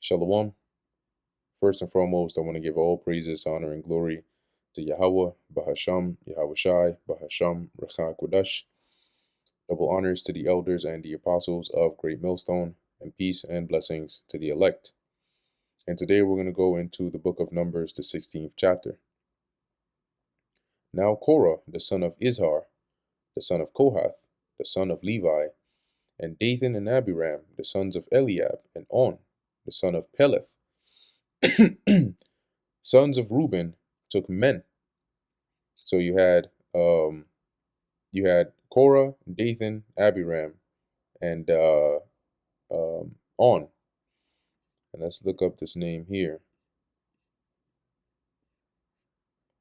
Shalom. First and foremost, I want to give all praises, honor, and glory to Yahweh, Bahasham, Yahweh Shai, Bahasham, Recha Kodash. Double honors to the elders and the apostles of Great Millstone, and peace and blessings to the elect. And today we're going to go into the book of Numbers, the 16th chapter. Now Korah, the son of Izhar, the son of Kohath, the son of Levi, and Dathan and Abiram, the sons of Eliab, and On, the son of Peleth, sons of Reuben, took men. So you had Korah, Dathan, Abiram, and On. And let's look up this name here.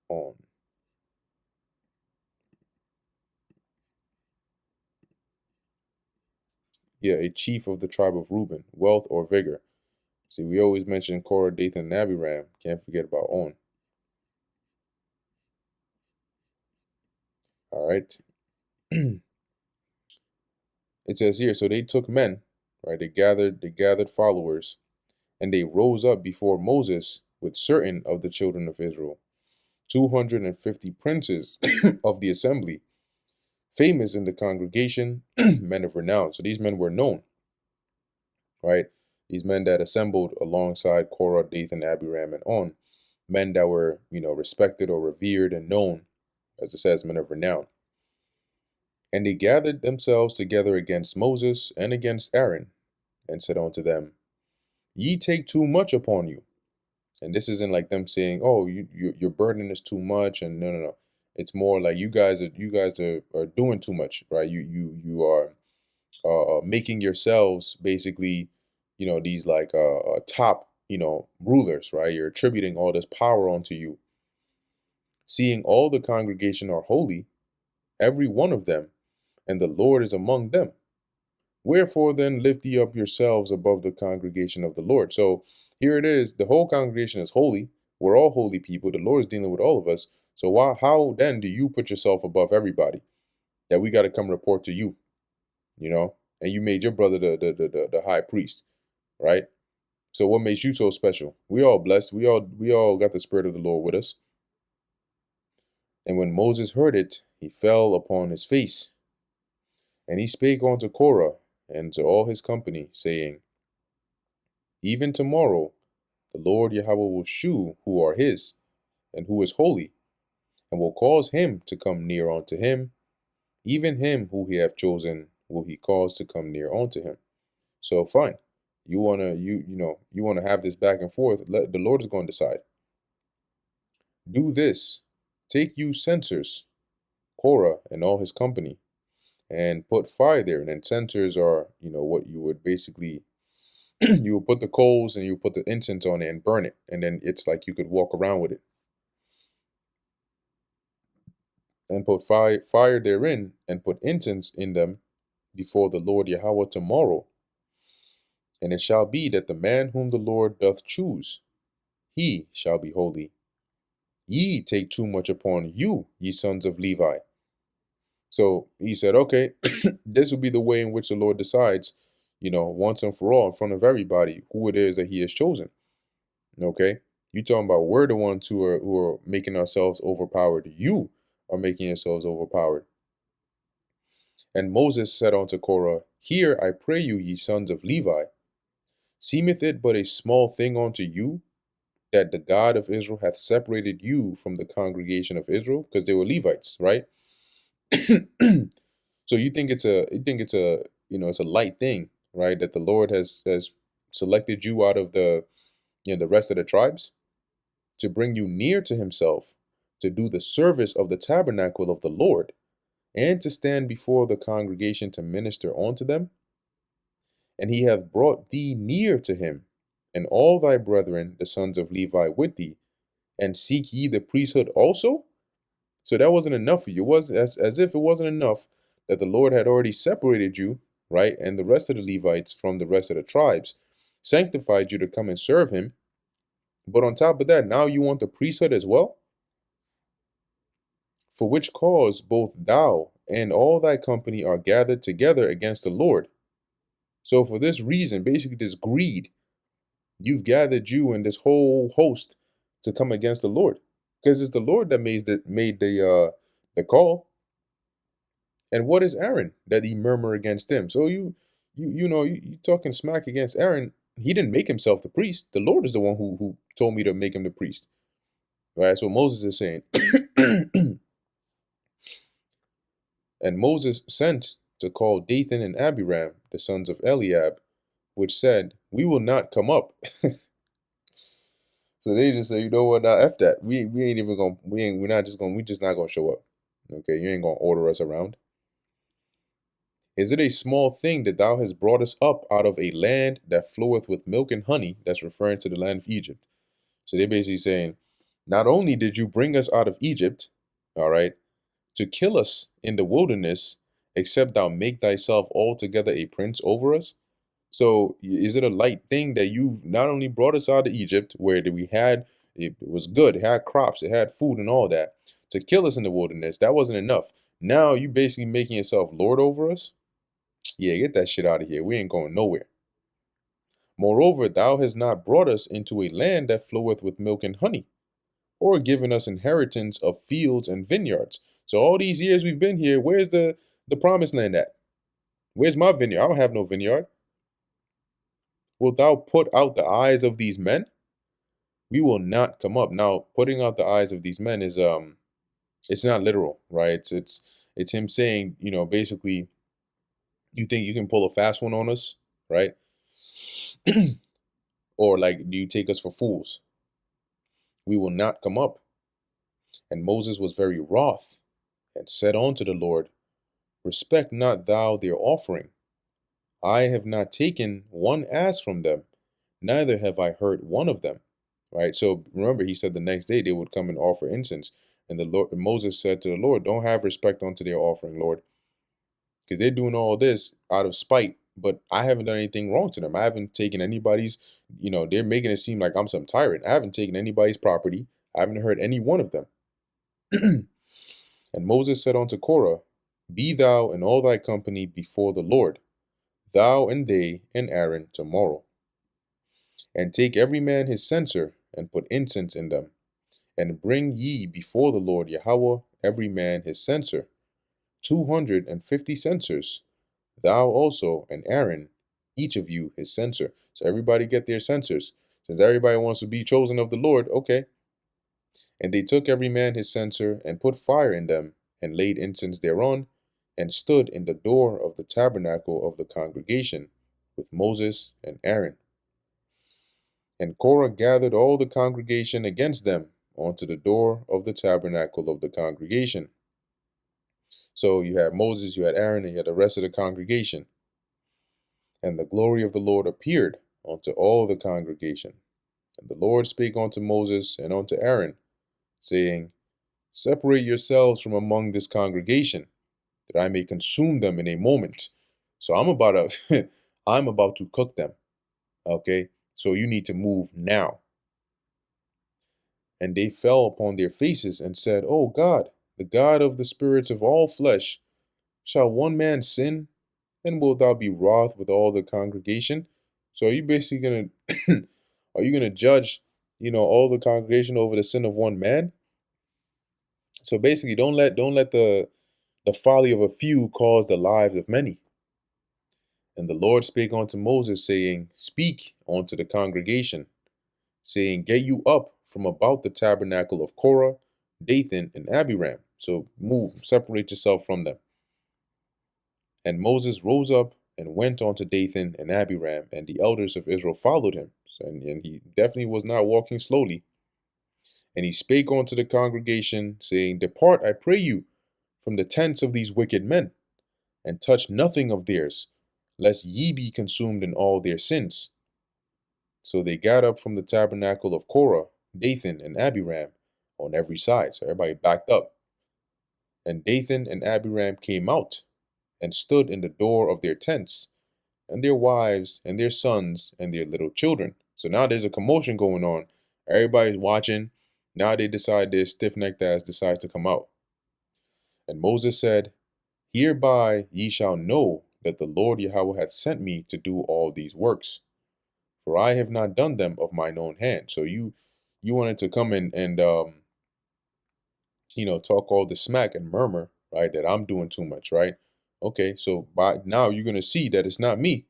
On. Yeah, a chief of the tribe of Reuben, wealth or vigor. See, we always mention Korah, Dathan, and Abiram. Can't forget about On. All right. It says here, so they took men, right? They gathered followers, and they rose up before Moses with certain of the children of Israel, 250 princes of the assembly, famous in the congregation, men of renown. So these men were known, right? These men that assembled alongside Korah, Dathan, Abiram, and On, men that were, respected or revered and known, as it says, men of renown. And they gathered themselves together against Moses and against Aaron, and said unto them, Ye take too much upon you. And this isn't like them saying, "Oh, your burden is too much," and no. It's more like you guys are doing too much, right? You are making yourselves basically, these like top, rulers, right? You're attributing all this power onto you. Seeing all the congregation are holy, every one of them, and the Lord is among them. Wherefore then lift ye up yourselves above the congregation of the Lord. So here it is, the whole congregation is holy. We're all holy people. The Lord is dealing with all of us. So how then do you put yourself above everybody? That we got to come report to you, and you made your brother the high priest, right? So what makes you so special? We all blessed. We all got the spirit of the Lord with us. And when Moses heard it, he fell upon his face. And he spake unto Korah and to all his company, saying, Even tomorrow the Lord Yahweh will shew who are his, and who is holy, and will cause him to come near unto him, even him who he hath chosen will he cause to come near unto him. So fine. You wanna have this back and forth. The Lord is going to decide. Do this. Take you censers, Korah and all his company, and put fire there. And then censers are, what you would basically you will put the coals and you put the incense on it and burn it. And then it's like you could walk around with it. And put fire therein, and put incense in them before the Lord Yahweh tomorrow. And it shall be that the man whom the Lord doth choose, he shall be holy. Ye take too much upon you, ye sons of Levi. So he said, okay, this will be the way in which the Lord decides, once and for all, in front of everybody, who it is that he has chosen. Okay? You talking about we're the ones who are making ourselves overpowered. You are making yourselves overpowered. And Moses said unto Korah, Hear, I pray you, ye sons of Levi, seemeth it but a small thing unto you, that the God of Israel hath separated you from the congregation of Israel? Because they were Levites, right? So it's a light thing, right? That the Lord has selected you out of the rest of the tribes to bring you near to himself, to do the service of the tabernacle of the Lord, and to stand before the congregation to minister unto them. And he hath brought thee near to him, and all thy brethren, the sons of Levi, with thee, and seek ye the priesthood also? So that wasn't enough for you. It was as if it wasn't enough that the Lord had already separated you, right, and the rest of the Levites from the rest of the tribes, sanctified you to come and serve him. But on top of that, now you want the priesthood as well? For which cause both thou and all thy company are gathered together against the Lord. So for this reason, basically this greed, You've gathered you and this whole host to come against the Lord, because it's the Lord that made the call. And what is Aaron that ye murmur against him? So you talking smack against Aaron. He didn't make himself the priest. The Lord is the one who told me to make him the priest. Right? So Moses is saying, and Moses sent to call Dathan and Abiram, the sons of Eliab, which said, we will not come up. So they just say, you know what, now F that. We ain't even gonna we're just not gonna show up. Okay, you ain't gonna order us around. Is it a small thing that thou hast brought us up out of a land that floweth with milk and honey? That's referring to the land of Egypt. So they're basically saying, not only did you bring us out of Egypt, all right, to kill us in the wilderness, except thou make thyself altogether a prince over us. So is it a light thing that you've not only brought us out of Egypt, where we had it was good, it had crops, it had food and all that, to kill us in the wilderness? That wasn't enough. Now you basically making yourself Lord over us? Yeah, get that shit out of here. We ain't going nowhere. Moreover, thou hast not brought us into a land that floweth with milk and honey, or given us inheritance of fields and vineyards. So all these years we've been here, where's the promised land at? Where's my vineyard? I don't have no vineyard. Wilt thou put out the eyes of these men? We will not come up. Now, putting out the eyes of these men is it's not literal, right? It's him saying, basically, you think you can pull a fast one on us, right? Or like, do you take us for fools? We will not come up. And Moses was very wroth, and said unto the Lord, respect not thou their offering. I have not taken one ass from them, neither have I hurt one of them. Right? So remember, he said the next day they would come and offer incense. And the Lord, Moses said to the Lord, don't have respect unto their offering, Lord. Because they're doing all this out of spite, but I haven't done anything wrong to them. I haven't taken anybody's, they're making it seem like I'm some tyrant. I haven't taken anybody's property. I haven't hurt any one of them. And Moses said unto Korah, be thou and all thy company before the Lord, thou and they and Aaron tomorrow. And take every man his censer, and put incense in them. And bring ye before the Lord Yahweh every man his censer, 250 censers, thou also and Aaron, each of you his censer. So everybody get their censers. Since everybody wants to be chosen of the Lord, okay. And they took every man his censer, and put fire in them, and laid incense thereon, and stood in the door of the tabernacle of the congregation, with Moses and Aaron. And Korah gathered all the congregation against them unto the door of the tabernacle of the congregation. So you had Moses, you had Aaron, and you had the rest of the congregation. And the glory of the Lord appeared unto all the congregation. And the Lord spake unto Moses and unto Aaron, saying, separate yourselves from among this congregation, that I may consume them in a moment. So I'm about to I'm about to cook them. Okay? So you need to move now. And they fell upon their faces and said, O God, the God of the spirits of all flesh, shall one man sin, and wilt thou be wroth with all the congregation? So are you basically gonna are you gonna judge, all the congregation over the sin of one man? So basically, don't let the folly of a few cause the lives of many. And the Lord spake unto Moses, saying, speak unto the congregation, saying, get you up from about the tabernacle of Korah, Dathan, and Abiram. So move, separate yourself from them. And Moses rose up and went unto Dathan and Abiram, and the elders of Israel followed him. And he definitely was not walking slowly. And he spake unto the congregation, saying, depart, I pray you, from the tents of these wicked men, and touch nothing of theirs, lest ye be consumed in all their sins. So they got up from the tabernacle of Korah, Dathan, and Abiram on every side. So everybody backed up. And Dathan and Abiram came out and stood in the door of their tents, and their wives and their sons and their little children. So now there's a commotion going on. Everybody's watching. Now they decide, their stiff-necked ass decides to come out. And Moses said, hereby ye shall know that the Lord Yahweh hath sent me to do all these works. for I have not done them of mine own hand. So you wanted to come in and talk all the smack and murmur, right? That I'm doing too much, right? Okay, so by now you're gonna see that it's not me,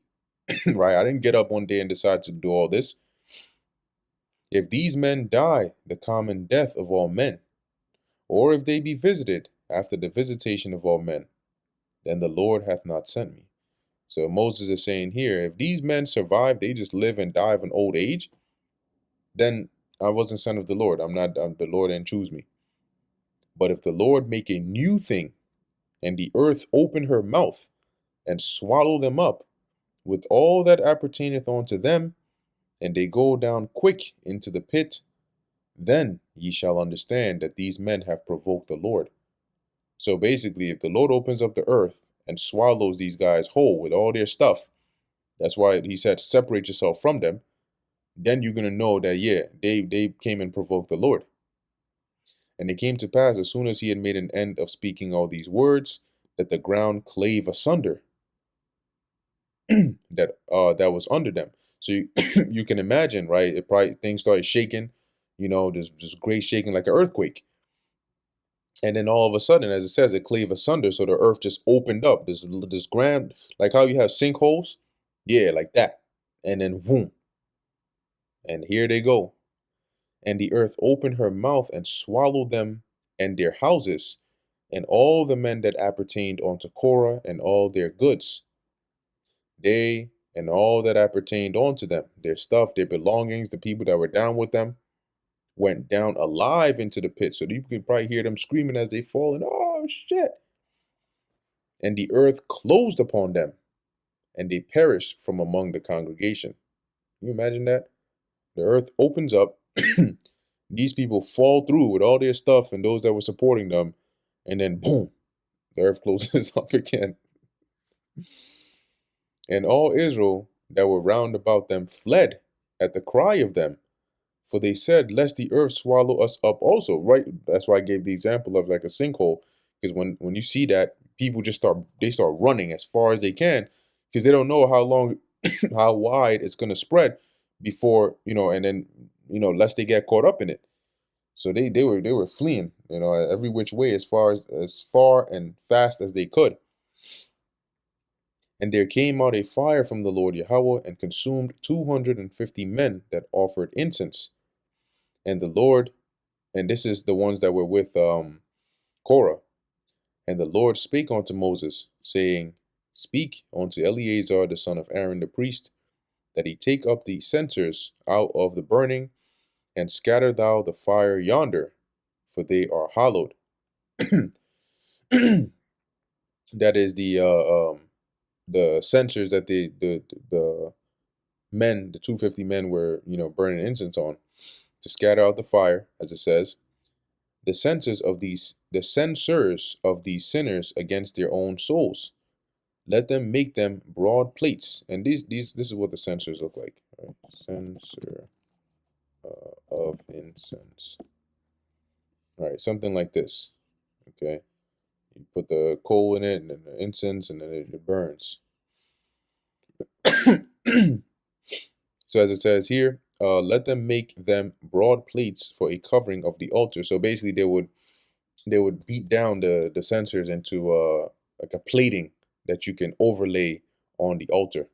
right? I didn't get up one day and decide to do all this. If these men die the common death of all men, or if they be visited after the visitation of all men, then the Lord hath not sent me. So Moses is saying here, if these men survive, they just live and die of an old age, then I wasn't sent of the Lord. The Lord didn't choose me. But if the Lord make a new thing, and the earth open her mouth, and swallow them up, with all that appertaineth unto them, and they go down quick into the pit, then ye shall understand that these men have provoked the Lord. So basically, if the Lord opens up the earth and swallows these guys whole with all their stuff, that's why he said, separate yourself from them, then you're going to know that, yeah, they came and provoked the Lord. And it came to pass, as soon as he had made an end of speaking all these words, that the ground clave asunder, that was under them. So you can imagine, right? It probably things started shaking, just great shaking like an earthquake. And then all of a sudden, as it says, it clave asunder. So the earth just opened up. This ground, like how you have sinkholes, yeah, like that. And then boom, and here they go. And the earth opened her mouth and swallowed them and their houses, and all the men that appertained unto Korah and all their goods. They and all that appertained unto them, their stuff, their belongings, the people that were down with them, went down alive into the pit. So you can probably hear them screaming as they fall, and oh shit. And the earth closed upon them, and they perished from among the congregation. Can you imagine that? The earth opens up, these people fall through with all their stuff and those that were supporting them, and then boom, the earth closes up again. And all Israel that were round about them fled at the cry of them, for they said, lest the earth swallow us up also. Right? That's why I gave the example of like a sinkhole, because when you see that, people just start running as far as they can, because they don't know how long, how wide it's gonna spread before, and then lest they get caught up in it. So they were fleeing, every which way as far and fast as they could. And there came out a fire from the Lord Yahweh and consumed 250 men that offered incense. And the Lord, and this is the ones that were with Korah. And the Lord spake unto Moses, saying, Speak unto Eleazar the son of Aaron the priest, that he take up the censers out of the burning, and scatter thou the fire yonder, for they are hallowed. That is the censers that the men, the 250 men were, burning incense on, to scatter out the fire, as it says. The censers of these sinners against their own souls. Let them make them broad plates. And this is what the censers look like. Right? Censer of incense. All right, something like this. Okay. You put the coal in it and then the incense, and then it burns. So as it says here, let them make them broad plates for a covering of the altar. So basically they would beat down the censers into like a plating that you can overlay on the altar.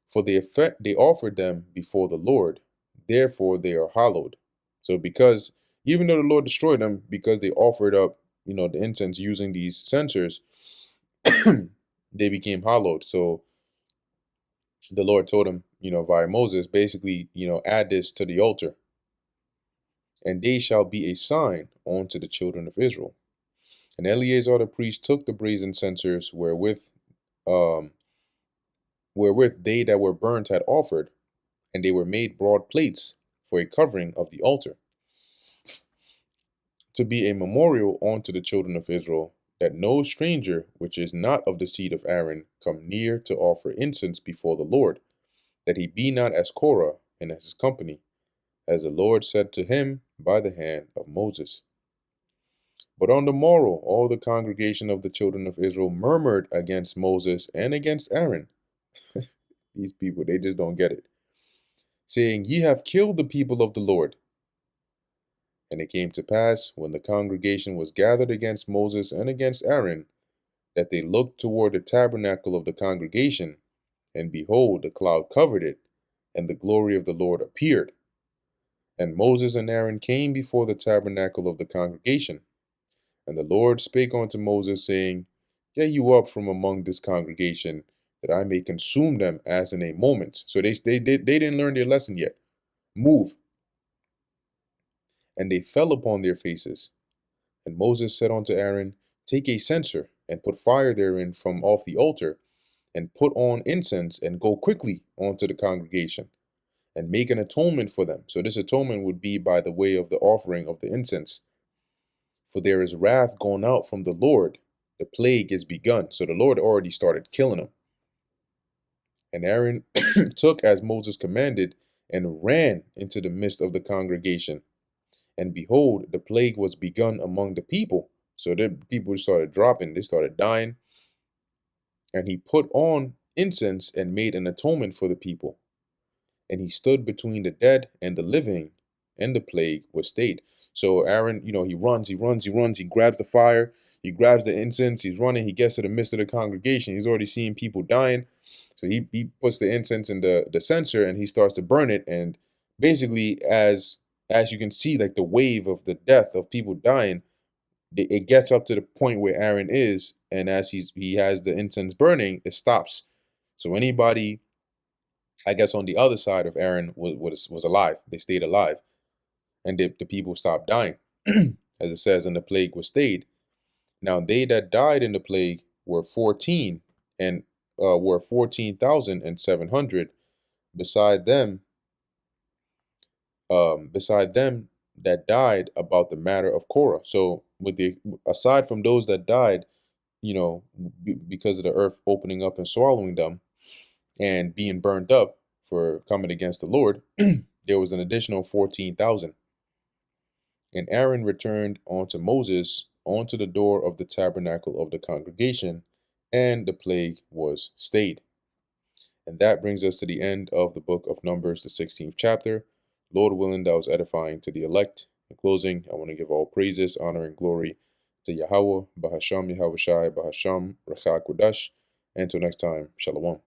For the effect they offered them before the Lord, therefore they are hallowed. So because even though the Lord destroyed them, because they offered up, the incense using these censers, they became hallowed. So the Lord told him, via Moses, basically, add this to the altar. And they shall be a sign unto the children of Israel. And Eleazar the priest took the brazen censers um, wherewith they that were burnt had offered, and they were made broad plates for a covering of the altar, to be a memorial unto the children of Israel, that no stranger which is not of the seed of Aaron come near to offer incense before the Lord, that he be not as Korah and as his company, as the Lord said to him by the hand of Moses. But on the morrow all the congregation of the children of Israel murmured against Moses and against Aaron. These people, they just don't get it. saying, Ye have killed the people of the Lord. And it came to pass, when the congregation was gathered against Moses and against Aaron, that they looked toward the tabernacle of the congregation, and behold, the cloud covered it, and the glory of the Lord appeared. And Moses and Aaron came before the tabernacle of the congregation. And the Lord spake unto Moses, saying, Get you up from among this congregation, that I may consume them as in a moment. So they didn't learn their lesson yet. Move. And they fell upon their faces. And Moses said unto Aaron, Take a censer, and put fire therein from off the altar, and put on incense, and go quickly unto the congregation, and make an atonement for them. So this atonement would be by the way of the offering of the incense. For there is wrath gone out from the Lord, the plague is begun. So the Lord already started killing them. And Aaron took as Moses commanded, and ran into the midst of the congregation. And behold, the plague was begun among the people. So the people started dropping, they started dying. And he put on incense and made an atonement for the people. And he stood between the dead and the living, and the plague was stayed. So Aaron, he runs, he grabs the fire, he grabs the incense, he's running, he gets to the midst of the congregation. He's already seeing people dying. So he puts the incense in the censer, and he starts to burn it. And basically, as you can see, like the wave of the death of people dying, it gets up to the point where Aaron is, and as he has the incense burning, it stops. So anybody, I guess, on the other side of Aaron was alive. They stayed alive, and the people stopped dying, as it says, and the plague was stayed. Now they that died in the plague were 14, and were 14,700. Beside them, that died about the matter of Korah. So aside from those that died, because of the earth opening up and swallowing them and being burned up for coming against the Lord, there was an additional 14,000. And Aaron returned unto Moses unto the door of the tabernacle of the congregation, and the plague was stayed. And that brings us to the end of the book of Numbers, the 16th chapter. Lord willing, that was edifying to the elect. In closing, I want to give all praises, honor, and glory to Yahweh, Bahasham Yahweh Shai, Bahasham Rachak Kodash. And until next time, Shalom.